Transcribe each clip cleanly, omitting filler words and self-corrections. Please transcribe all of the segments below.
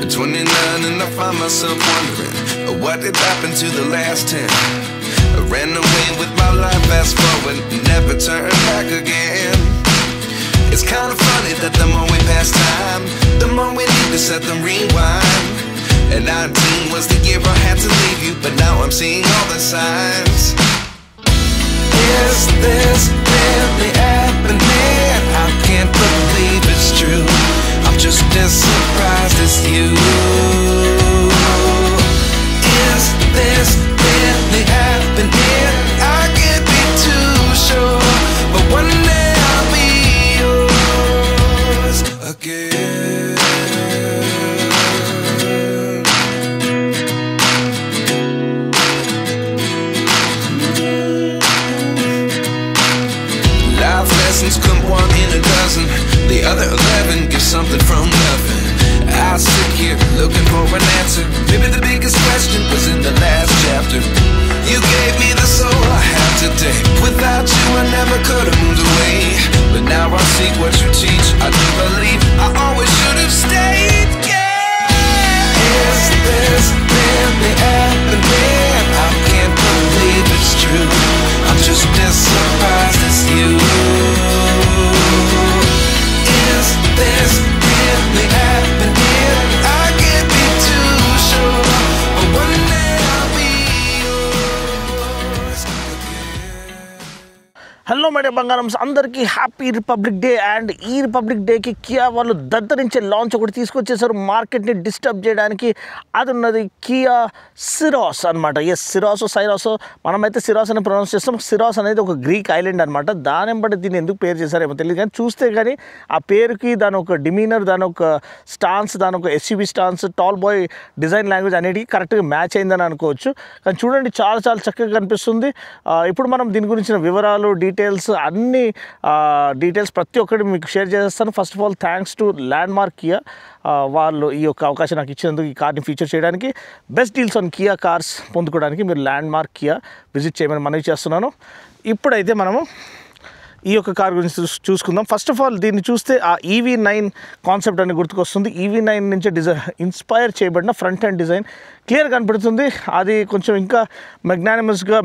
At 29 and I find myself wondering, what did happen to the last 10? I ran away with my life, fast forward, never turn back again. It's kind of funny that the more we pass time, the more we need to set them rewind. And 19 was the year I had to leave you, but now I'm seeing all the signs. Is this really happening? I can't believe it's true. I'm just as surprised as you. Is this really happening? I can't be too sure, but one day I'll be yours again. Life lessons come one in a dozen, the other 11 get something from nothing. I sit here looking for an answer. Maybe the biggest question was in the last chapter. You gave me the soul I have today. Without you I never could have moved away. But now I see what you teach. I do believe I always should have stayed. Yeah. Is this really happening? I can't believe it's true. I'm just as surprised as you. Is this really happening? I can't be too sure, but one day I'll be yours again. Hello madam బంగారమ్స్, అందరికీ happy republic day. And ఈ republic డేకి Kia వాళ్ళు దద్దరించే launch ఒకటి తీసుకొచ్చేసారు మార్కెట్ని disturb చేయడానికి. అది ఉన్నది కియా సిరాస్ అనమాట. ఎస్, సైరాసో మనమైతే సిరాస్ అని ప్రొనౌన్స్ చేస్తాం. సిరాస్ అనేది ఒక గ్రీక్ ఐలాండ్ అనమాట. దాని బట్టి దీన్ని ఎందుకు పేరు చేశారేమో తెలియదు, కానీ చూస్తే కానీ ఆ పేరుకి దాని ఒక డిమీనర్, దాని ఒక స్టాన్స్, దాని ఒక SUV stance, tall boy design language అనేటివి కరెక్ట్గా మ్యాచ్ అయిందని అనుకోవచ్చు. కానీ చూడండి, చాలా చాలా చక్కగా కనిపిస్తుంది. ఇప్పుడు మనం దీని గురించిన వివరాలు, డీటెయిల్స్, అన్ని డీటెయిల్స్ ప్రతి ఒక్కటి మీకు షేర్ చేస్తాను. First of all thanks to landmark Kia, వాళ్ళు ఈ యొక్క అవకాశం నాకు ఇచ్చినందుకు, ఈ కార్ని ఫీచర్ చేయడానికి. Best deals on Kia cars పొందుకోవడానికి మీరు ల్యాండ్మార్క్ కియా విజిట్ చేయమని మనవి చేస్తున్నాను. ఇప్పుడైతే మనము ఈ యొక్క కార్ గురించి చూసుకుందాం. ఫస్ట్ ఆఫ్ ఆల్ దీన్ని చూస్తే ఆ EV9 కాన్సెప్ట్ అని గుర్తుకొస్తుంది. EV9 నుంచి ఇన్స్పైర్ చేయబడిన ఫ్రంట్ ఎండ్ డిజైన్ క్లియర్ కనపడుతుంది. అది కొంచెం ఇంకా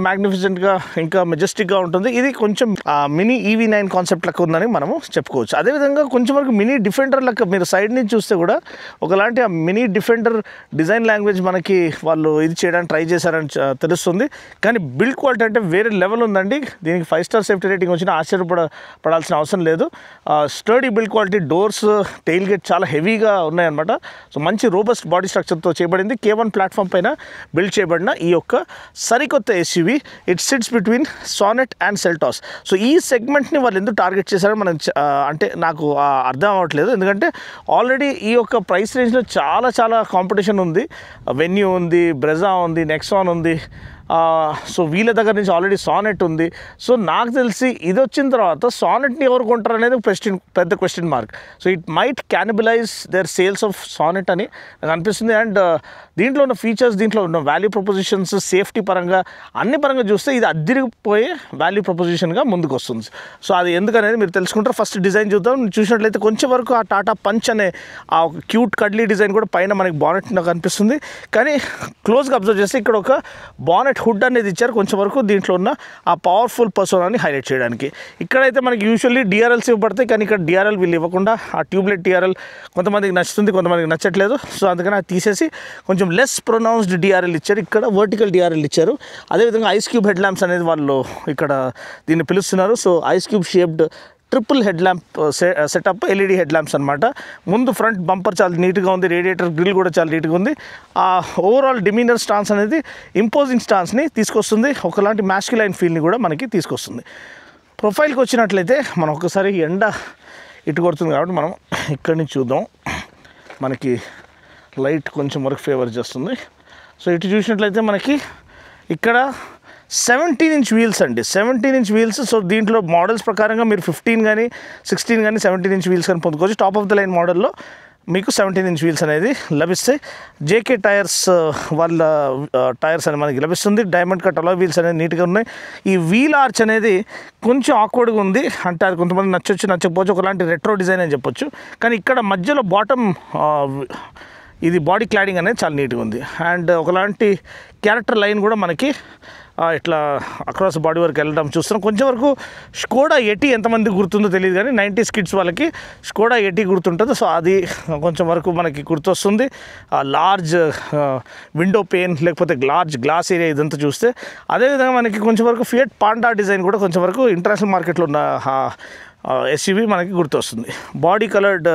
మ్యాగ్నిఫిసెంట్గా, ఇంకా మెజెస్టిక్గా ఉంటుంది. ఇది కొంచెం మినీ EV9 కాన్సెప్ట్ లెక్క ఉందని మనము చెప్పుకోవచ్చు. అదేవిధంగా కొంచెం వరకు మినీ డిఫెండర్ లెక్క మీరు సైడ్ నుంచి చూస్తే కూడా ఒకలాంటి ఆ మినీ డిఫెండర్ డిజైన్ లాంగ్వేజ్ మనకి వాళ్ళు ఇది చేయడానికి ట్రై చేశారని తెలుస్తుంది. కానీ బిల్డ్ క్వాలిటీ అంటే వేరే లెవెల్ ఉందండి. దీనికి 5 స్టార్ సేఫ్టీ రేటింగ్ వచ్చిన ఆశ్చర్యపడాల్సిన అవసరం లేదు. Sturdy build quality, doors, tail gate చాలా హెవీగా ఉన్నాయన్నమాట. సో మంచి రోబస్ట్ బాడీ స్ట్రక్చర్తో చేయబడింది. K1 ప్లాట్ఫామ్ పైన బిల్డ్ చేయబడిన ఈ యొక్క సరికొత్త SUV. It sits between sonnet and Seltos. So ఈ సెగ్మెంట్ని వాళ్ళు ఎందుకు టార్గెట్ చేశారో మనం అంటే నాకు అర్థం అవ్వట్లేదు. ఎందుకంటే ఆల్రెడీ ఈ యొక్క ప్రైస్ రేంజ్లో చాలా కాంపిటీషన్ ఉంది. వెన్యూ ఉంది, బ్రెజా ఉంది, నెక్సాన్ ఉంది. సో వీళ్ళ దగ్గర నుంచి ఆల్రెడీ సానెట్ ఉంది. సో నాకు తెలిసి ఇది వచ్చిన తర్వాత సానెట్ని ఎవరు కొంటారు అనేది పెద్ద question mark. So it might cannibalize their sales of Sonet అని నాకు అనిపిస్తుంది. అండ్ దీంట్లో ఉన్న ఫీచర్స్, దీంట్లో ఉన్న వాల్యూ ప్రపోజిషన్స్, సేఫ్టీ పరంగా, అన్ని పరంగా చూస్తే ఇది అద్దరిపోయే వాల్యూ ప్రపోజిషన్గా ముందుకు వస్తుంది. సో అది ఎందుకనేది మీరు తెలుసుకుంటారు. ఫస్ట్ డిజైన్ చూద్దాం. చూసినట్లయితే కొంచెం వరకు ఆ టాటా పంచ్ అనే ఆ ఒక క్యూట్ కడ్లీ డిజైన్ కూడా పైన మనకి బానెట్ కనిపిస్తుంది. కానీ క్లోజ్గా అబ్జర్వ్ చేస్తే ఇక్కడ ఒక బానెట్ హుడ్ అనేది ఇచ్చారు కొంచెం వరకు, దీంట్లో ఉన్న ఆ పవర్ఫుల్ పర్సోనాని హైలైట్ చేయడానికి. ఇక్కడైతే మనకి యూజువల్లీ DRLs ఇవ్వబడతాయి, కానీ ఇక్కడ DRL వీళ్ళు ఇవ్వకుండా ఆ ట్యూబ్లెట్ DRL కొంతమందికి నచ్చుతుంది, కొంతమందికి నచ్చట్లేదు. సో అందుకని అది తీసేసి కొంచెం లెస్ ప్రొనౌన్స్డ్ DRL ఇచ్చారు. ఇక్కడ వర్టికల్ DRL ఇచ్చారు. అదేవిధంగా ఐస్ క్యూబ్ హెడ్ ల్యాంప్స్ అనేది వాళ్ళు ఇక్కడ దీన్ని పిలుస్తున్నారు. So ice cube shaped triple head lamp setup, LED head lamps అనమాట. ముందు ఫ్రంట్ బంపర్ చాలా నీట్గా ఉంది, రేడియేటర్ గ్రిల్ కూడా చాలా నీట్గా ఉంది. ఆ ఓవరాల్ డిమీనర్ స్టాన్స్ అనేది ఇంపోజింగ్ స్టాన్స్ని తీసుకొస్తుంది. ఒకలాంటి మ్యాస్క్యులైన్ ఫీల్ని కూడా మనకి తీసుకొస్తుంది. ప్రొఫైల్కి వచ్చినట్లయితే మనం ఒకసారి ఎండ ఇటు కొడుతుంది కాబట్టి మనం ఇక్కడి నుంచి చూద్దాం. మనకి లైట్ కొంచెం వరకు ఫేవర్ చేస్తుంది. సో ఇటు చూసినట్లయితే మనకి ఇక్కడ 17-inch వీల్స్ అండి, 17-inch వీల్స్. సో దీంట్లో మోడల్స్ ప్రకారంగా మీరు 15 కానీ 16 కానీ 17-inch వీల్స్ కానీ పొందుకోవచ్చు. టాప్ ఆఫ్ ద లైన్ మోడల్లో మీకు 17-inch వీల్స్ అనేది లభిస్తాయి. JK టైర్స్ వాళ్ళ టైర్స్ అనేది మనకి లభిస్తుంది. డైమండ్ కట్ అలా వీల్స్ అనేది నీట్గా ఉన్నాయి. ఈ వీల్ ఆర్చ్ అనేది కొంచెం ఆక్వర్డ్గా ఉంది, అంటే అది కొంతమంది నచ్చకపోవచ్చు, ఒకలాంటి రెట్రో డిజైన్ అని చెప్పొచ్చు. కానీ ఇక్కడ మధ్యలో బాటమ్ ఇది బాడీ క్లాడింగ్ అనేది చాలా నీట్గా ఉంది. అండ్ ఒకలాంటి క్యారెక్టర్ లైన్ కూడా మనకి ఇట్లా అక్రాస్ బాడీ వరకు వెళ్ళడం చూస్తున్నాం. కొంచెం వరకు స్కోడా ఎటీ ఎంతమంది గుర్తుందో తెలియదు కానీ 90s కిడ్స్ వాళ్ళకి స్కోడా ఎటీ గుర్తుంటుంది. సో అది కొంచెం వరకు మనకి గుర్తొస్తుంది. లార్జ్ విండో పెయిన్ లేకపోతే లార్జ్ గ్లాస్ ఏరియా ఇదంతా చూస్తే. అదేవిధంగా మనకి కొంచెం వరకు ఫియట్ పాండా డిజైన్ కూడా కొంచెం వరకు ఇంటర్నేషనల్ మార్కెట్లో ఉన్న ఎస్యూవీ మనకి గుర్తొస్తుంది. Body coloured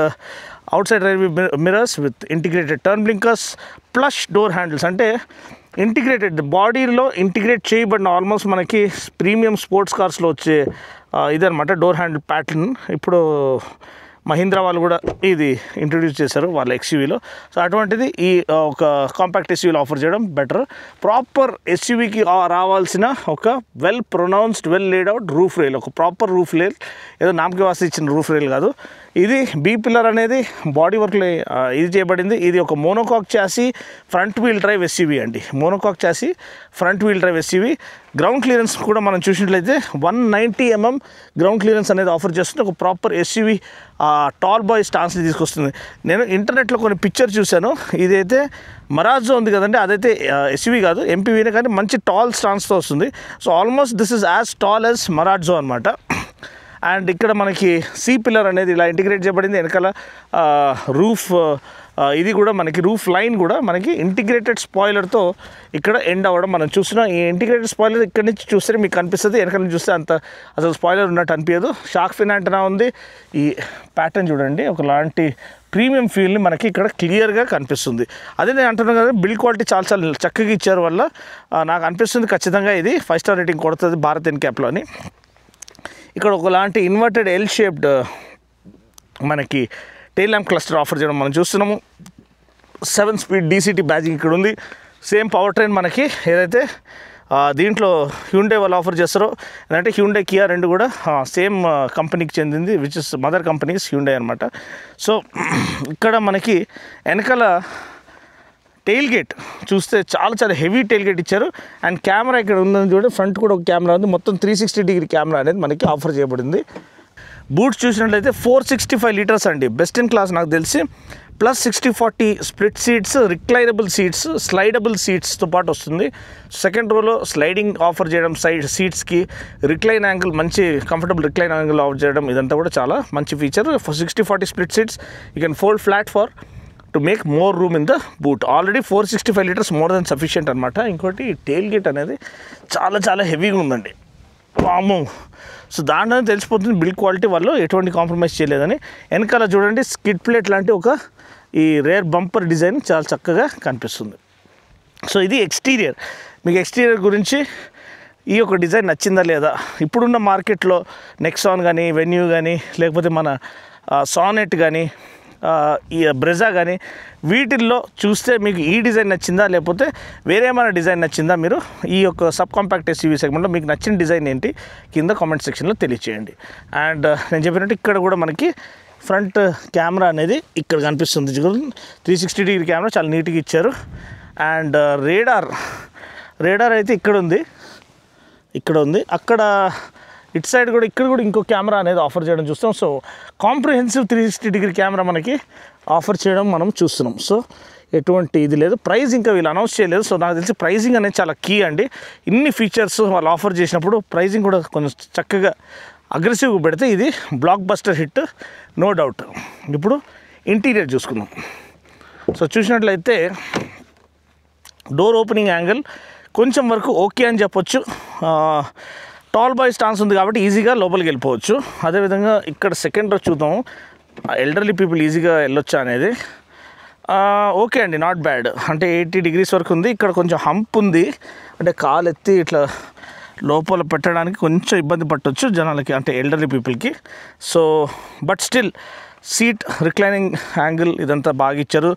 out side railway mirrors with integrated turn blinkers, plus door handles. అంటే ఇంటిగ్రేటెడ్ బాడీలో ఇంటిగ్రేట్ చేయబడిన ఆల్మోస్ట్ మనకి ప్రీమియం స్పోర్ట్స్ కార్స్లో వచ్చే ఇదనమాట డోర్ హ్యాండిల్ ప్యాటర్న్. ఇప్పుడు మహీంద్రా వాళ్ళు కూడా ఇది ఇంట్రడ్యూస్ చేశారు వాళ్ళ ఎక్స్యూవీలో. సో అటువంటిది ఈ ఒక కాంపాక్ట్ ఎస్యూవీలో ఆఫర్ చేయడం బెటర్. ప్రాపర్ ఎస్యూవీకి రావాల్సిన ఒక well pronounced well laid out roof rail, ఒక ప్రాపర్ రూఫ్ రైల్, ఏదో నామకి వాసి ఇచ్చిన రూఫ్ రైల్ కాదు. ఇది బీ పిల్లర్ అనేది బాడీ వర్క్లో ఇది చేయబడింది. ఇది ఒక monocoque chassis front wheel drive SUV అండి. Monocoque chassis front wheel drive SUV. Ground clearance కూడా మనం చూసినట్లయితే 190 mm గ్రౌండ్ క్లియరెన్స్ అనేది ఆఫర్ చేస్తుంది. ఒక ప్రాపర్ ఎస్యూవీ టాల్ బాయ్ స్టాన్స్ని తీసుకొస్తుంది. నేను ఇంటర్నెట్లో కొన్ని పిక్చర్ చూశాను. ఇదైతే మరాజో ఉంది కదండి, అదైతే ఎస్యూవీ కాదు, ఎంపీవీనే, కానీ మంచి టాల్ స్టాన్స్తో వస్తుంది. So almost this is as tall as Marazzo అనమాట. అండ్ ఇక్కడ మనకి సీ పిల్లర్ అనేది ఇలా ఇంటిగ్రేట్ చేయబడింది. వెనకాల రూఫ్ ఇది కూడా మనకి రూఫ్ లైన్ కూడా మనకి ఇంటిగ్రేటెడ్ స్పాయిలర్తో ఇక్కడ ఎండ్ అవ్వడం మనం చూస్తున్నాం. ఈ ఇంటిగ్రేటెడ్ స్పాయిలర్ ఇక్కడ నుంచి చూస్తే మీకు కనిపిస్తుంది, వెనకాల నుంచి చూస్తే అంత అసలు స్పాయిలర్ ఉన్నట్టు అనిపించదు. షార్క్ ఫిన్ యాంటెనా ఉంది. ఈ ప్యాటర్న్ చూడండి, ఒకలాంటి ప్రీమియం ఫీల్ని మనకి ఇక్కడ క్లియర్గా కనిపిస్తుంది. అదే నేను అంటున్నాను కదా, బిల్డ్ క్వాలిటీ చాలా చాలా చక్కగా ఇచ్చారు వల్ల నాకు అనిపిస్తుంది ఖచ్చితంగా ఇది 5 స్టార్ రేటింగ్ కొడుతుంది భారత్ ఎన్క్యాప్లో అని. ఇక్కడ ఒకలాంటి ఇన్వర్టెడ్ ఎల్ షేప్డ్ మనకి టెయిల్ ల్యాంప్ క్లస్టర్ ఆఫర్ చేయడం మనం చూస్తున్నాము. 7 స్పీడ్ డీసీటీ బ్యాజింగ్ ఇక్కడ ఉంది. సేమ్ పవర్ ట్రైన్ మనకి ఏదైతే దీంట్లో హ్యూండే వాళ్ళు ఆఫర్ చేస్తారో, అంటే హ్యూండే కియా రెండు కూడా సేమ్ కంపెనీకి చెందింది, which is mother companies Hyundai అనమాట. సో ఇక్కడ మనకి వెనకాల టెయిల్ గేట్ చూస్తే చాలా చాలా హెవీ టెయిల్ గేట్ ఇచ్చారు. అండ్ కెమెరా ఇక్కడ ఉందని చూడండి, ఫ్రంట్ కూడా ఒక కెమెరా ఉంది. మొత్తం 360 డిగ్రీ కెమెరా అనేది మనకి ఆఫర్ చేయబడింది. బూట్స్ చూసినట్లయితే 465 లీటర్స్ అండి, బెస్ట్ ఇన్ క్లాస్ నాకు తెలిసి. Plus 60/40 split seats, reclinable seats, slidable సీట్స్తో పాటు వస్తుంది. సెకండ్ రోలో స్లైడింగ్ ఆఫర్ చేయడం, సైడ్ సీట్స్కి రిక్లైన్ యాంగిల్, మంచి కంఫర్టబుల్ రిక్లైన్ యాంగిల్ ఆఫర్ చేయడం, ఇదంతా కూడా చాలా మంచి feature. 60/40 split seats, you can fold flat for to make more room in the boot. Already 465 litres more than sufficient అనమాట. ఇంకోటి టెయిల్ గేట్ అనేది చాలా చాలా హెవీగా ఉందండి, వామ్మో. సో దాంట్లో తెలిసిపోతుంది బిల్డ్ క్వాలిటీ వాళ్ళు ఎటువంటి కాంప్రమైజ్ చేయలేదని. వెనకాల చూడండి స్కిడ్ ప్లేట్ లాంటి ఒక ఈ రేర్ బంపర్ డిజైన్ చాలా చక్కగా కనిపిస్తుంది. సో ఇది ఎక్స్టీరియర్. మీకు ఎక్స్టీరియర్ గురించి ఈ యొక్క డిజైన్ నచ్చిందా లేదా? ఇప్పుడున్న మార్కెట్లో నెక్సాన్ కానీ, వెన్యూ కానీ, లేకపోతే మన సానెట్ కానీ, ఈ బ్రెజా కానీ, వీటిల్లో చూస్తే మీకు ఈ డిజైన్ నచ్చిందా, లేకపోతే వేరే ఏమైనా డిజైన్ నచ్చిందా? మీరు ఈ యొక్క సబ్ కాంపాక్ట్ ఎస్యూవీ సెగ్మెంట్లో మీకు నచ్చిన డిజైన్ ఏంటి కింద కామెంట్ సెక్షన్లో తెలియచేయండి. అండ్ నేను చెప్పినట్టు ఇక్కడ కూడా మనకి ఫ్రంట్ కెమెరా అనేది ఇక్కడ కనిపిస్తుంది. 360 డిగ్రీ కెమెరా చాలా నీట్గా ఇచ్చారు. అండ్ రేడార్ అయితే ఇక్కడ ఉంది, అక్కడ ఇటు సైడ్ కూడా, ఇక్కడ కూడా ఇంకో కెమెరా అనేది ఆఫర్ చేయడం చూస్తాం. సో కాంప్రిహెన్సివ్ 360 డిగ్రీ కెమెరా మనకి ఆఫర్ చేయడం మనం చూస్తున్నాం. సో ఎటువంటి ఇది లేదు. ప్రైస్ ఇంకా వీళ్ళు అనౌన్స్ చేయలేదు. సో నాకు తెలిసి ప్రైజింగ్ అనేది చాలా కీ అండి. ఇన్ని ఫీచర్స్ వాళ్ళు ఆఫర్ చేసినప్పుడు ప్రైజింగ్ కూడా కొంచెం చక్కగా అగ్రెసివ్గా పెడితే ఇది blockbuster hit, no doubt. ఇప్పుడు ఇంటీరియర్ చూసుకుందాం. సో చూసినట్లయితే డోర్ ఓపెనింగ్ యాంగిల్ కొంచెం వరకు ఓకే అని చెప్పొచ్చు. టాల్ బాయ్ స్టాన్స్ ఉంది కాబట్టి ఈజీగా లోపలికి వెళ్ళిపోవచ్చు. అదేవిధంగా ఇక్కడ సెకండ్ రో చూద్దాం, ఎల్డర్లీ పీపుల్ ఈజీగా వెళ్ళొచ్చా అనేది. ఓకే అండి, నాట్ బ్యాడ్. అంటే 80 డిగ్రీస్ వరకు ఉంది. ఇక్కడ కొంచెం హంప్ ఉంది, అంటే కాలు ఎత్తి ఇట్లా లోపల పెట్టడానికి కొంచెం ఇబ్బంది పట్టవచ్చు జనాలకి, అంటే ఎల్డర్లీ పీపుల్కి. So but still seat reclining angle ఇదంతా బాగా ఇచ్చారు.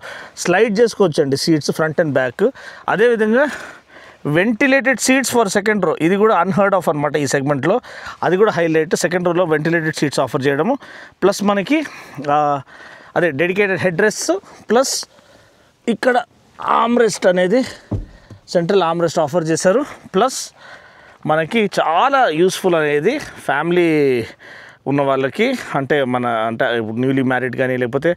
స్లైడ్ చేసుకోవచ్చు అండి సీట్స్ ఫ్రంట్ అండ్ బ్యాక్. అదేవిధంగా ventilated seats for second row, ఇది కూడా అన్హర్డ్ ఆఫ్ అనమాట ఈ సెగ్మెంట్లో. అది కూడా హైలైట్. సెకండ్ రోలో వెంటిలేటెడ్ సీట్స్ ఆఫర్ చేయడము, ప్లస్ మనకి అదే డెడికేటెడ్ హెడ్ రెస్ట్, ప్లస్ ఇక్కడ ఆమ్రెస్ట్ అనేది సెంట్రల్ ఆమ్రెస్ట్ ఆఫర్ చేశారు. ప్లస్ మనకి చాలా యూస్ఫుల్ అనేది ఫ్యామిలీ ఉన్న వాళ్ళకి, అంటే న్యూలీ మ్యారీడ్ కానీ లేకపోతే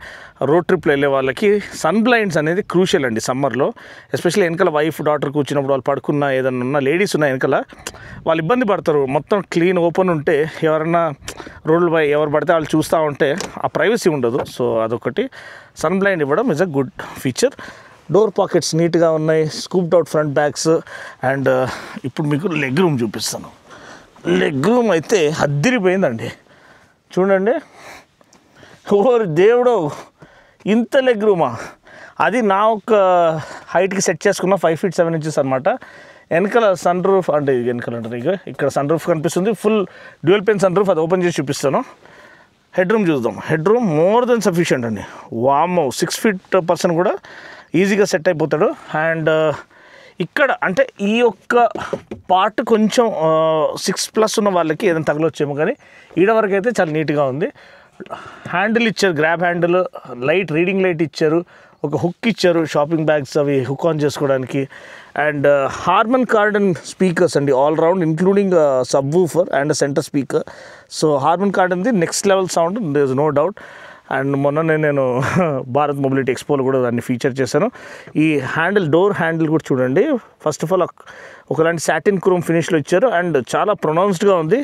రోడ్ ట్రిప్లో వెళ్ళే వాళ్ళకి సన్ బ్లైండ్స్ అనేది క్రూషియల్ అండి సమ్మర్లో. ఎస్పెషల్లీ వెనకాల వైఫ్ డాటర్ కూర్చున్నప్పుడు వాళ్ళు పడుకున్న ఏదన్నా ఉన్న లేడీస్ ఉన్న వెనకాల వాళ్ళు ఇబ్బంది పడతారు. మొత్తం క్లీన్ ఓపెన్ ఉంటే ఎవరన్నా రోడ్లపై ఎవరు పడితే వాళ్ళు చూస్తూ ఉంటే ఆ ప్రైవసీ ఉండదు. సో అదొకటి సన్ బ్లైండ్ ఇవ్వడం is a good feature. Door pockets నీట్గా ఉన్నాయి, scooped out front bags. And ఇప్పుడు మీకు లెగ్ రూమ్ చూపిస్తాను. లెగ్ రూమ్ అయితే అద్దిరిపోయిందండి. చూడండి, ఓరి దేవుడు, ఇంత లెగ్ రూమా! అది నా ఒక హైట్కి సెట్ చేసుకున్న 5 feet 7 inches అనమాట. వెనకాల సన్ రూఫ్, అంటే వెనకాల అంటే ఇక్కడ సన్ రూఫ్ కనిపిస్తుంది, full dual pane sunroof. అది ఓపెన్ చేసి చూపిస్తాను. హెడ్ రూమ్ చూద్దాం. Headroom more than sufficient అండి. వామ్మో, 6 feet పర్సన్ కూడా ఈజీగా సెట్ అయిపోతాడు. అండ్ ఇక్కడ అంటే ఈ యొక్క పార్ట్ కొంచెం 6+ ఉన్న వాళ్ళకి ఏదైనా తగలొచ్చేమో, కానీ ఈడ వరకు అయితే చాలా నీట్గా ఉంది. హ్యాండిల్ ఇచ్చారు, grab handle, light, reading light ఇచ్చారు, ఒక హుక్ ఇచ్చారు, షాపింగ్ బ్యాగ్స్ అవి హుక్ ఆన్ చేసుకోవడానికి. అండ్ హార్మన్ కార్డన్ స్పీకర్స్ అండి, all round including subwoofer and centre speaker. So Harman కార్డన్ది next level sound, there is no doubt. And మొన్ననే నేను Bharat mobility ఎక్స్పోలో కూడా దాన్ని ఫీచర్ చేశాను. ఈ హ్యాండిల్, డోర్ హ్యాండిల్ కూడా చూడండి. ఫస్ట్ ఆఫ్ ఆల్ ఒకలాంటి సాటిన్ క్రోమ్ ఫినిష్లో ఇచ్చారు అండ్ చాలా ప్రొనౌన్స్డ్గా ఉంది,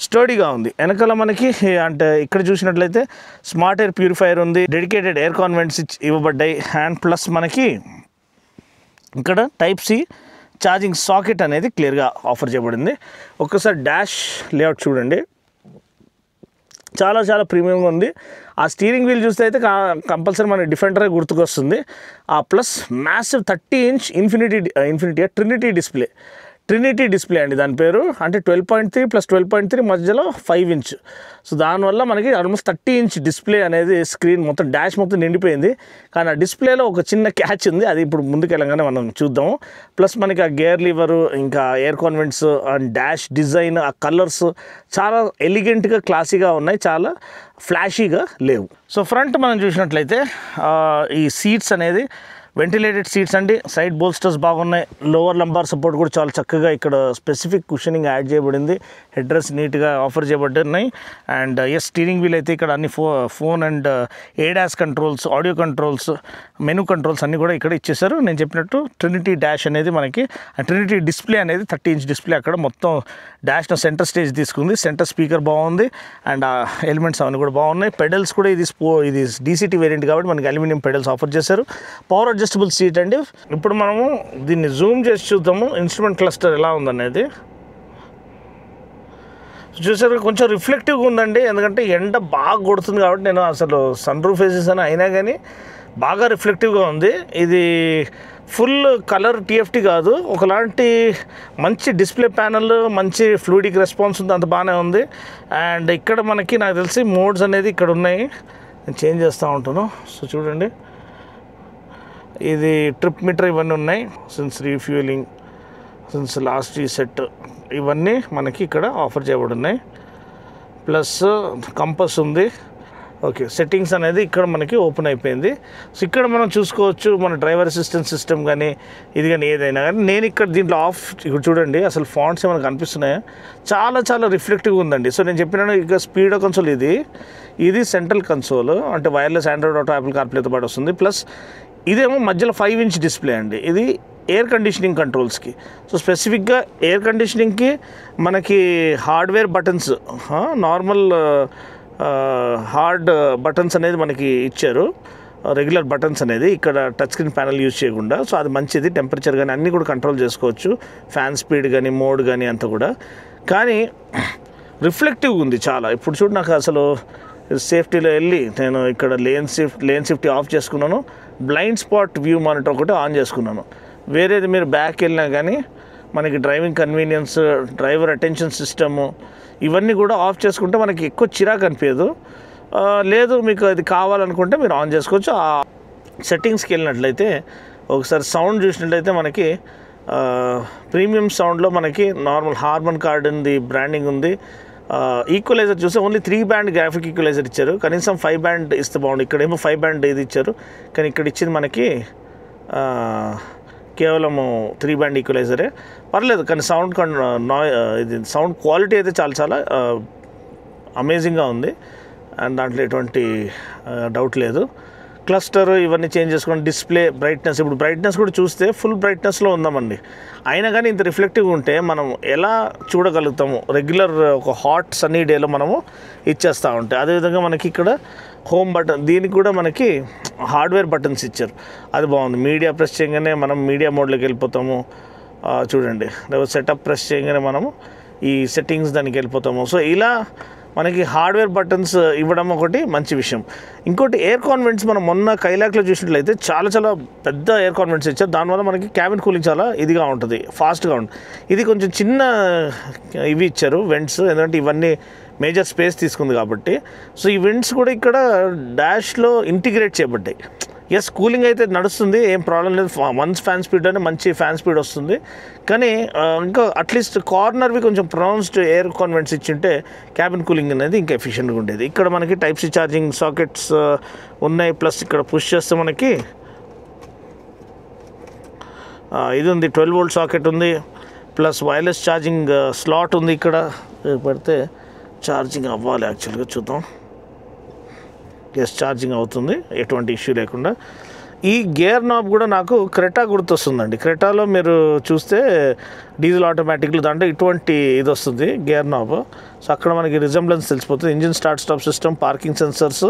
స్టడీగా ఉంది. వెనకాల మనకి అంటే ఇక్కడ చూసినట్లయితే స్మార్ట్ ఎయిర్ ప్యూరిఫైయర్ ఉంది, డెడికేటెడ్ ఎయిర్ కాన్వెంట్స్ ఇవ్వబడ్డాయి. అండ్ ప్లస్ మనకి ఇక్కడ Type-C ఛార్జింగ్ సాకెట్ అనేది క్లియర్గా ఆఫర్ చేయబడింది. ఒక్కసారి డాష్ లేఅవుట్ చూడండి, చాలా చాలా ప్రీమియంగా ఉంది. ఆ స్టీరింగ్ వీల్ చూస్తే అయితే కంపల్సరీ మన డిఫెండరే గుర్తుకొస్తుంది. ఆ plus massive 30 inch Trinity display అండి దాని పేరు. అంటే 12.3 + 12.3 మధ్యలో 5 inch. సో దానివల్ల మనకి ఆల్మోస్ట్ 30 inch డిస్ప్లే అనేది స్క్రీన్ మొత్తం డాష్ మొత్తం నిండిపోయింది. కానీ ఆ డిస్ప్లేలో ఒక చిన్న క్యాచ్ ఉంది, అది ఇప్పుడు ముందుకు వెళ్ళగానే మనం చూద్దాము. ప్లస్ మనకి ఆ గేర్ లివరు, ఇంకా air convents and dash design, ఆ కలర్స్ చాలా ఎలిగెంట్గా, క్లాసీగా ఉన్నాయి, చాలా ఫ్లాషీగా లేవు. సో ఫ్రంట్ మనం చూసినట్లయితే ఈ సీట్స్ అనేది వెంటిలేటెడ్ సీట్స్ అండి. సైడ్ బోల్స్టర్స్ బాగున్నాయి. లోవర్ లంబార్ సపోర్ట్ కూడా చాలా చక్కగా ఇక్కడ స్పెసిఫిక్ కుషనింగ్ యాడ్ చేయబడింది. హెడ్ రెస్ట్ నీట్గా ఆఫర్ చేయబడుతున్నాయి. అండ్ స్టీరింగ్ వీల్ అయితే ఇక్కడ అన్ని phone and ADAS controls, audio controls, menu controls అన్నీ కూడా ఇక్కడ ఇచ్చేసారు. నేను చెప్పినట్టు ట్రినిటీ డాష్ అనేది మనకి, ట్రినిటీ డిస్ప్లే అనేది 30 inch డిస్ప్లే అక్కడ మొత్తం డాష్ను సెంటర్ స్టేజ్ తీసుకుంది. సెంటర్ స్పీకర్ బాగుంది అండ్ ఆ ఎలిమెంట్స్ అవన్నీ కూడా బాగున్నాయి. పెడల్స్ కూడా ఇది DCT వేరియంట్ కాబట్టి మనకి అల్యూమినియం పెడల్స్ ఆఫర్ చేశారు. పవర్ అడ్జస్టబుల్ సీట్ అండి. ఇప్పుడు మనము దీన్ని జూమ్ చేసి చూద్దాము ఇన్స్ట్రుమెంట్ క్లస్టర్ ఎలా ఉందనేది. చూసారు, కొంచెం రిఫ్లెక్టివ్గా ఉందండి, ఎందుకంటే ఎండ బాగా కొడుతుంది కాబట్టి. నేను అసలు సన్ రూఫ్ వేసేసాను, అయినా కానీ బాగా రిఫ్లెక్టివ్గా ఉంది. ఇది ఫుల్ కలర్ TFT కాదు, ఒకలాంటి మంచి డిస్ప్లే ప్యానల్, మంచి ఫ్లూయిడిక్ రెస్పాన్స్ ఉంది, అంత బాగానే ఉంది. అండ్ ఇక్కడ మనకి నాకు తెలిసి మోడ్స్ అనేది ఇక్కడ ఉన్నాయి, నేను చేంజ్ చేస్తూ ఉంటాను. సో చూడండి, ఇది ట్రిప్ మీటర్ ఇవన్నీ ఉన్నాయి, since refuelling, since last reset, ఇవన్నీ మనకి ఇక్కడ ఆఫర్ చేయబడి ఉన్నాయి. ప్లస్ కంపస్ ఉంది. ఓకే, సెట్టింగ్స్ అనేది ఇక్కడ మనకి ఓపెన్ అయిపోయింది. సో ఇక్కడ మనం చూసుకోవచ్చు మన డ్రైవర్ అసిస్టెంట్ సిస్టమ్ కానీ ఇది కానీ ఏదైనా కానీ. నేను ఇక్కడ దీంట్లో ఇక్కడ చూడండి, అసలు ఫాంట్స్ ఏమైనా కనిపిస్తున్నాయా, చాలా చాలా రిఫ్లెక్టివ్గా ఉందండి. సో నేను చెప్పినాను ఇక స్పీడో కన్సోల్, ఇది సెంట్రల్ కన్సోల్, అంటే వైర్లెస్ ఆండ్రాయిడ్ ఆటో, యాపిల్ కార్ప్లేతో పాటు వస్తుంది. ప్లస్ ఇదేమో మధ్యలో 5 inch డిస్ప్లే అండి. ఇది ఎయిర్ కండిషనింగ్ కంట్రోల్స్కి. సో స్పెసిఫిక్గా ఎయిర్ కండిషనింగ్కి మనకి hardware buttons, normal hard buttons అనేది మనకి ఇచ్చారు, రెగ్యులర్ బటన్స్ అనేది ఇక్కడ టచ్ స్క్రీన్ ప్యానల్ యూజ్ చేయకుండా. సో అది మంచిది, టెంపరేచర్ కానీ అన్నీ కూడా కంట్రోల్ చేసుకోవచ్చు, ఫ్యాన్ స్పీడ్ కానీ మోడ్ కానీ అంతా కూడా. కానీ రిఫ్లెక్టివ్గా ఉంది చాలా. ఇప్పుడు చూడు, నాకు అసలు సేఫ్టీలో వెళ్ళి నేను ఇక్కడ లేన్ సేఫ్టీ ఆఫ్ చేసుకున్నాను, బ్లైండ్ స్పాట్ వ్యూ మానిటర్ ఒకటి ఆన్ చేసుకున్నాను. వేరేది మీరు బ్యాక్ వెళ్ళినా కానీ మనకి driving convenience, driver attention system, ఇవన్నీ కూడా ఆఫ్ చేసుకుంటే మనకి ఎక్కువ చిరాకు అనిపించదు. లేదు మీకు అది కావాలనుకుంటే మీరు ఆన్ చేసుకోవచ్చు. ఆ సెట్టింగ్స్కి వెళ్ళినట్లయితే ఒకసారి సౌండ్ చూసినట్లయితే మనకి ప్రీమియం సౌండ్లో మనకి నార్మల్ హార్మన్ కార్డన్ది బ్రాండింగ్ ఉంది. ఈక్వలైజర్ చూస్తే ఓన్లీ 3 band గ్రాఫిక్ ఈక్వలైజర్ ఇచ్చారు, కనీసం 5 band ఇస్తే బాగుంది. ఇక్కడేమో 5 band ఇది ఇచ్చారు, కానీ ఇక్కడ ఇచ్చింది మనకి కేవలము 3 band ఈక్వలైజరే. పర్లేదు, కానీ ఇది సౌండ్ క్వాలిటీ అయితే చాలా చాలా అమేజింగ్గా ఉంది అండ్ దాంట్లో ఎటువంటి డౌట్ లేదు. క్లస్టర్ ఇవన్నీ చేంజ్ చేసుకొని డిస్ప్లే బ్రైట్నెస్, ఇప్పుడు బ్రైట్నెస్ కూడా చూస్తే ఫుల్ బ్రైట్నెస్లో ఉందామండి. అయినా కానీ ఇంత రిఫ్లెక్టివ్గా ఉంటే మనం ఎలా చూడగలుగుతాము? రెగ్యులర్ ఒక హాట్ సన్నీ డేలో మనము ఇచ్చేస్తూ ఉంటాయి. అదేవిధంగా మనకి ఇక్కడ హోమ్ బటన్, దీనికి కూడా మనకి హార్డ్వేర్ బటన్స్ ఇచ్చారు, అది బాగుంది. మీడియా ప్రెస్ చేయగానే మనం మీడియా మోడ్లోకి వెళ్ళిపోతాము చూడండి. సెటప్ ప్రెస్ చేయగానే మనము ఈ సెట్టింగ్స్ దానికి వెళ్ళిపోతాము. సో ఇలా మనకి హార్డ్వేర్ బటన్స్ ఇవ్వడం ఒకటి మంచి విషయం. ఇంకోటి ఎయిర్ కాన్వెంట్స్, మనం మొన్న కైలాక్లో చూసినట్లయితే చాలా పెద్ద ఎయిర్ కాన్వెంట్స్ ఇచ్చారు. దానివల్ల మనకి క్యాబిన్ కూలింగ్ చాలా ఇదిగా ఉంటుంది, ఫాస్ట్గా ఉంటుంది. ఇది కొంచెం చిన్న ఇవి ఇచ్చారు వెంట్స్, ఎందుకంటే ఇవన్నీ మేజర్ స్పేస్ తీసుకుంది కాబట్టి. సో ఈ వెంట్స్ కూడా ఇక్కడ డాష్లో ఇంటిగ్రేట్ చేయబడ్డాయి. ఎస్, కూలింగ్ అయితే నడుస్తుంది, ఏం ప్రాబ్లం లేదు. 1 ఫ్యాన్ స్పీడ్ అని మంచి ఫ్యాన్ స్పీడ్ వస్తుంది. కానీ ఇంకా అట్లీస్ట్ కార్నర్వి కొంచెం ప్రొనౌన్స్డ్ ఎయిర్ కాన్వెంట్స్ ఇచ్చింటే క్యాబిన్ కూలింగ్ అనేది ఇంకా ఎఫిషియెంట్గా ఉండేది. ఇక్కడ మనకి టైప్ సి ఛార్జింగ్ సాకెట్స్ ఉన్నాయి. ప్లస్ ఇక్కడ పుష్ చేస్తే మనకి ఇది ఉంది, 12 వోల్ట్ సాకెట్ ఉంది. ప్లస్ వైర్లెస్ ఛార్జింగ్ స్లాట్ ఉంది. ఇక్కడ పెడితే ఛార్జింగ్ అవ్వాలి, యాక్చువల్గా చూద్దాం. ఎస్, ఛార్జింగ్ అవుతుంది ఎటువంటి ఇష్యూ లేకుండా. ఈ గేర్ నాబ్ కూడా నాకు క్రెటా గుర్తొస్తుందండి. క్రెటాలో మీరు చూస్తే డీజిల్ ఆటోమేటిక్లో దాంట్లో ఇటువంటి ఇది వస్తుంది గేర్ నాబ్. సో అక్కడ మనకి రిజంబ్లెన్స్ తెలిసిపోతుంది. Engine start stop system, parking sensors,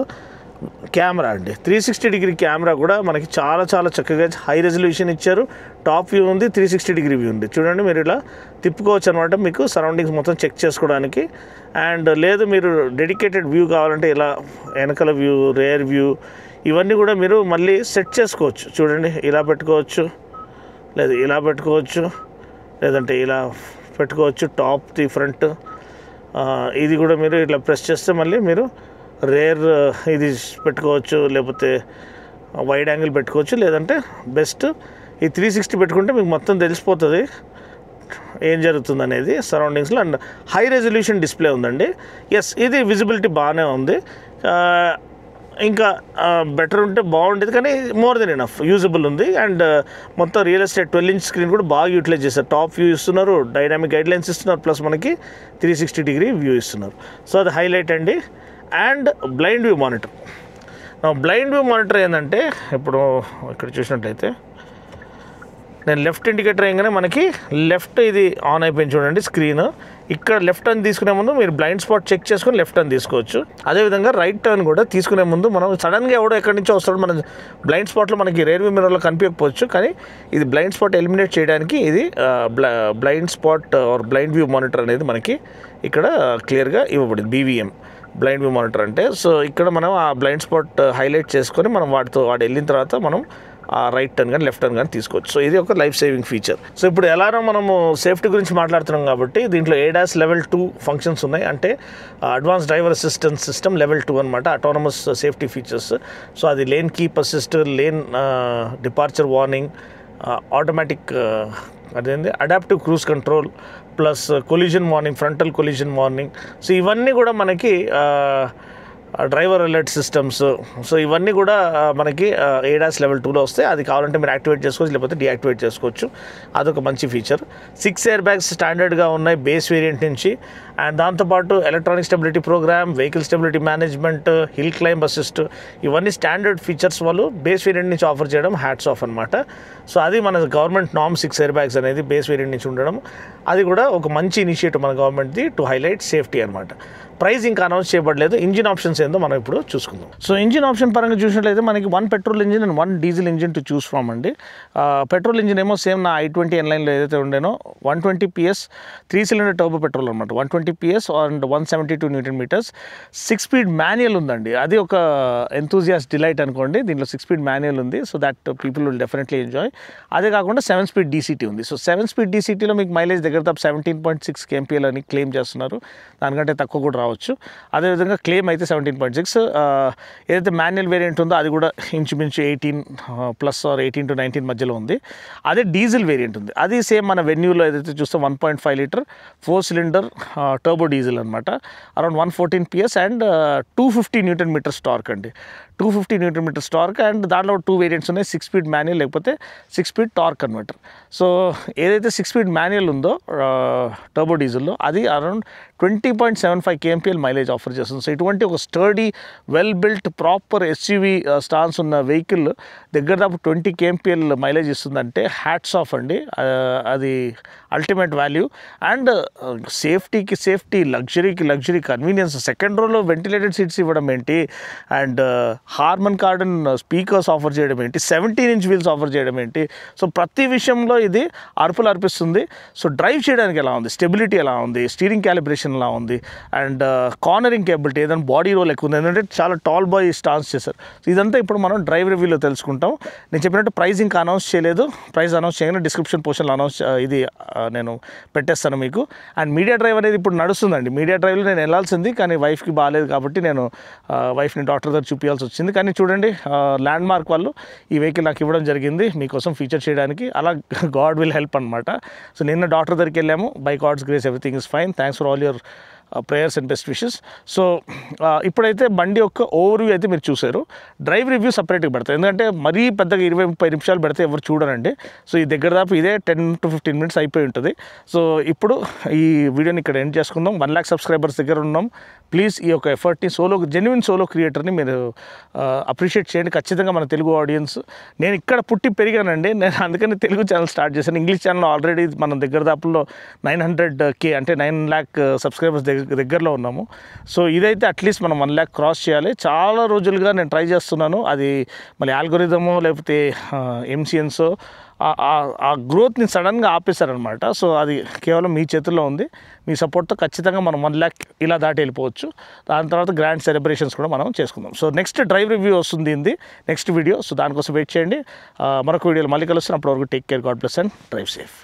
camera అండి, 360 డిగ్రీ కెమెరా కూడా మనకి చాలా చక్కగా హై రెజల్యూషన్ ఇచ్చారు. టాప్ వ్యూ ఉంది, 360 డిగ్రీ వ్యూ ఉంది. చూడండి, మీరు ఇలా తిప్పుకోవచ్చు అనమాట మీకు సరౌండింగ్స్ మొత్తం చెక్ చేసుకోవడానికి. అండ్ లేదు మీరు డెడికేటెడ్ వ్యూ కావాలంటే ఇలా వెనకాల వ్యూ, రేర్ వ్యూ ఇవన్నీ కూడా మీరు మళ్ళీ సెట్ చేసుకోవచ్చు. చూడండి, ఇలా పెట్టుకోవచ్చు, లేదు ఇలా పెట్టుకోవచ్చు, లేదంటే ఇలా పెట్టుకోవచ్చు. టాప్ ది ఫ్రంట్ ఇది కూడా మీరు ఇట్లా ప్రెస్ చేస్తే మళ్ళీ మీరు రేర్ ఇది పెట్టుకోవచ్చు, లేకపోతే వైడ్ యాంగిల్ పెట్టుకోవచ్చు. లేదంటే బెస్ట్ ఈ 360 పెట్టుకుంటే మీకు మొత్తం తెలిసిపోతుంది ఏం జరుగుతుంది అనేది సరౌండింగ్స్లో. అండ్ హై రెజల్యూషన్ డిస్ప్లే ఉందండి. ఎస్, ఇది విజిబిలిటీ బాగానే ఉంది. ఇంకా బెటర్ ఉంటే బాగుండేది, కానీ మోర్ దెన్ ఎనఫ్ యూజబుల్ ఉంది. అండ్ మొత్తం రియల్ ఎస్టేట్ 12 ఇంచ్ స్క్రీన్ కూడా బాగా యూటిలైజ్ చేస్తారు. టాప్ వ్యూ ఇస్తున్నారు, డైనామిక్ గైడ్లైన్స్ ఇస్తున్నారు, ప్లస్ మనకి 360 డిగ్రీ వ్యూ ఇస్తున్నారు. సో అది హైలైట్ అండి. And blind view monitor. Blind view monitor ఏంటంటే, ఇప్పుడు ఇక్కడ చూసినట్లయితే నేను లెఫ్ట్ ఇండికేటర్ వేయగానే మనకి లెఫ్ట్ ఇది ఆన్ అయిపోయింది చూడండి స్క్రీన్. ఇక్కడ లెఫ్ట్ టర్న్ తీసుకునే ముందు మీరు బ్లైండ్ స్పాట్ చెక్ చేసుకొని లెఫ్ట్ టర్న్ తీసుకోవచ్చు. అదేవిధంగా రైట్ టర్న్ కూడా తీసుకునే ముందు మనం సడన్గా ఎవడో ఎక్కడి నుంచో వస్తాడు, మన బ్లైండ్ స్పాట్లో మనకి రేర్ వ్యూ మిర్రర్లో కనిపించకపోవచ్చు, కానీ ఇది బ్లైండ్ స్పాట్ ఎలిమినేట్ చేయడానికి ఇది blind spot or blind view monitor అనేది మనకి ఇక్కడ క్లియర్గా ఇవ్వబడింది. BVM బ్లైండ్ వ్యూ మానిటర్ అంటే. సో ఇక్కడ మనం ఆ బ్లైండ్ స్పాట్ హైలైట్ చేసుకొని మనం వాడు వెళ్ళిన తర్వాత మనం రైట్ టర్న్ కానీ లెఫ్ట్ టర్న్ కానీ తీసుకోవచ్చు. సో ఇది ఒక లైఫ్ సేవింగ్ ఫీచర్. సో ఇప్పుడు ఎలానో మనము సేఫ్టీ గురించి మాట్లాడుతున్నాం కాబట్టి దీంట్లో ADAS లెవెల్ 2 ఫంక్షన్స్ ఉన్నాయి. అంటే advance driver assistance system level 2 అనమాట, అటానమస్ సేఫ్టీ ఫీచర్స్. సో అది lane keep assist, lane departure warning, automatic అదేంటి adaptive cruise control, plus collision warning, frontal collision warning. So ఇవన్నీ కూడా మనకి డ్రైవర్ అలర్ట్ సిస్టమ్స్. సో ఇవన్నీ కూడా మనకి ADAS లెవెల్ 2లో వస్తాయి. అది కావాలంటే మీరు యాక్టివేట్ చేసుకోవచ్చు, లేకపోతే డీయాక్టివేట్ చేసుకోవచ్చు. అదొక మంచి ఫీచర్. 6 ఎయిర్ బ్యాగ్స్ స్టాండర్డ్గా ఉన్నాయి బేస్ వేరియంట్ నుంచి. అండ్ దాంతోపాటు electronic stability program, vehicle stability management, hill climb assist, ఇవన్నీ స్టాండర్డ్ ఫీచర్స్ వాళ్ళు బేస్ వేరియంట్ నుంచి ఆఫర్ చేయడం హ్యాట్స్ ఆఫ్ అనమాట. సో అది మన గవర్నమెంట్ నామ్ 6 ఎయిర్ బ్యాగ్స్ అనేది బేస్ వేరియంట్ నుంచి ఉండడం, అది కూడా ఒక మంచి ఇనిషియేటివ్ మన గవర్నమెంట్ది టు హైలైట్ సేఫ్టీ అనమాట. ప్రైస్ ఇంకా అనౌన్స్ చేయబడలేదు. ఇంజిన్ ఆప్షన్స్ ఏందో మనం ఇప్పుడు చూసుకుందాం. సో ఇంజిన్ ఆప్షన్ పరంగా చూసినట్లయితే మనకి 1 petrol engine and 1 diesel engine to choose from అండి. పెట్రోల్ ఇంజిన్ ఏమో సేమ్ నా i20 N-Lineలో ఏదైతే ఉండేనో 120 PS 3 సిలిండర్ టర్బో పెట్రోల్ అనమాట. 120 PS and 172 Nm. 6 speed manual ఉందండి. అది ఒక ఎంతూజియాస్ట్ డిలైట్ అనుకోండి. దీంట్లో 6 స్పీడ్ మాన్యువల్ ఉంది. So that people will definitely enjoy. అదే కాకుండా 7 స్పీడ్ DCT ఉంది. సో 7 స్పీడ్ DCTలో మీకు మైలేజ్ దగ్గర 17.6 kmpl అని క్లెయిమ్ చేస్తున్నారు. దానికంటే తక్కువ కూడా రావచ్చు. అదేవిధంగా క్లెయిమ్ అయితే 17.6. ఏదైతే మాన్యువల్ వేరియంట్ ఉందో అది కూడా ఇంచుమించు 18+ ఆర్ 18 to 19 మధ్యలో ఉంది. అదే డీజిల్ వేరియంట్ ఉంది. అది సేమ్ మన వెన్యూలో ఏదైతే చూస్తే 1.5 లీటర్ 4 సిలిండర్ టర్బో డీజిల్ అనమాట. Around 114 PS and 250 Nm torque అండి. 250 న్యూటన్ మీటర్స్ టార్క్ అండ్ దాంట్లో 2 వేరియంట్స్ ఉన్నాయి, 6 స్పీడ్ మాన్యువల్ లేకపోతే 6 స్పీడ్ టార్క్ కన్వర్టర్. సో ఏదైతే 6 స్పీడ్ మాన్యువల్ ఉందో టర్బో డీజిల్లో అది అరౌండ్ 20.75 kmpl మైలేజ్ ఆఫర్ చేస్తుంది. సో ఇటువంటి ఒక sturdy well built proper SUV stance ఉన్న వెహికల్ దగ్గర దాపు 20 kmpl మైలేజ్ ఇస్తుందంటే హ్యాట్స్ ఆఫ్ అండి. అది అల్టిమేట్ వాల్యూ. అండ్ సేఫ్టీకి సేఫ్టీ, లగ్జరీకి లగ్జరీ, కన్వీనియన్స్, సెకండ్ రోలో వెంటిలేటెడ్ సీట్స్ ఇవ్వడం ఏంటి, and Harman Kardon speakers offer చేయడం ఏంటి, 17-inch వీల్స్ ఆఫర్ చేయడం ఏంటి. సో ప్రతి విషయంలో ఇది అరుపులు అర్పిస్తుంది. సో డ్రైవ్ చేయడానికి ఎలా ఉంది, స్టెబిలిటీ ఎలా ఉంది, స్టీరింగ్ క్యాలిబ్రేషన్ ఎలా ఉంది, అండ్ కార్నరింగ్ కేబిలిటీ, ఏదైనా బాడీ రోల్ ఎక్కువ ఉంది, ఎందుకంటే చాలా టాల్ బాయ్ స్టాన్స్ చేశారు. సో ఇదంతా ఇప్పుడు మనం డ్రైవ్ రివ్యూలో తెలుసుకుంటాం. నేను చెప్పినట్టు ప్రైస్ ఇంకా అనౌన్స్ చేయలేదు. ప్రైస్ అనౌన్స్ చేయగానే డిస్క్రిప్షన్ పోర్షన్లో ఇది నేను పెట్టేస్తాను మీకు. అండ్ మీడియా డ్రైవ్ అనేది ఇప్పుడు నడుస్తుందండి. మీడియా డ్రైవ్లో నేను వెళ్ళాల్సింది, కానీ వైఫ్కి బాగాలేదు కాబట్టి నేను వైఫ్ని డాక్టర్ దగ్గర చూపించాల్సి వచ్చింది. కానీ చూడండి, ల్యాండ్ మార్క్ వాళ్ళు ఈ వెహికల్ నాకు ఇవ్వడం జరిగింది మీకోసం ఫీచర్ చేయడానికి. అలా గాడ్ విల్ హెల్ప్ అనమాట. సో నిన్న డాక్టర్ దగ్గరికి వెళ్ళాము. By God's grace everything is fine. Thanks for all your prayers and best wishes. So ఇప్పుడైతే బండి యొక్క ఓవర్వ్యూ అయితే మీరు చూశారు. డ్రైవ్ రివ్యూ సపరేట్గా పెడతాయి, ఎందుకంటే మరీ పెద్దగా 20-30 నిమిషాలు పెడితే ఎవరు చూడరండి. సో ఈ దగ్గర దాపు ఇదే 10 to 15 minutes అయిపోయి ఉంటుంది. సో ఇప్పుడు ఈ వీడియోని ఇక్కడ ఎండ్ చేసుకుందాం. 1 lakh సబ్స్క్రైబర్స్ దగ్గర ఉన్నాం. ప్లీజ్ ఈ యొక్క ఎఫర్ట్ని జెన్యున్ సోలో క్రియేటర్ని మీరు అప్రిషియేట్ చేయండి ఖచ్చితంగా. మన తెలుగు ఆడియన్స్, నేను ఇక్కడ పుట్టి పెరిగానండి, నేను అందుకని తెలుగు ఛానల్ స్టార్ట్ చేశాను. ఇంగ్లీష్ ఛానల్ ఆల్రెడీ మన దగ్గర దాపుల్లో 900K అంటే 9 lakh సబ్స్క్రైబర్స్ దగ్గరలో ఉన్నాము. సో ఇదైతే అట్లీస్ట్ మనం 1 lakh క్రాస్ చేయాలి. చాలా రోజులుగా నేను ట్రై చేస్తున్నాను. అది మళ్ళీ ఆల్గోరిథమో లేకపోతే MCNs ఆ గ్రోత్ని సడన్గా ఆపేశారనమాట. సో అది కేవలం మీ చేతుల్లో ఉంది. మీ సపోర్ట్తో ఖచ్చితంగా మనం 1 lakh ఇలా దాటి వెళ్ళిపోవచ్చు. దాని తర్వాత గ్రాండ్ సెలబ్రేషన్స్ కూడా మనం చేసుకుందాం. సో నెక్స్ట్ డ్రైవ్ రివ్యూ వస్తుంది నెక్స్ట్ వీడియో. సో దానికోసం వెయిట్ చేయండి. మరొక వీడియోలో మళ్ళీ కలుస్తున్నాం. అప్పటివరకు take care, God bless and drive safe.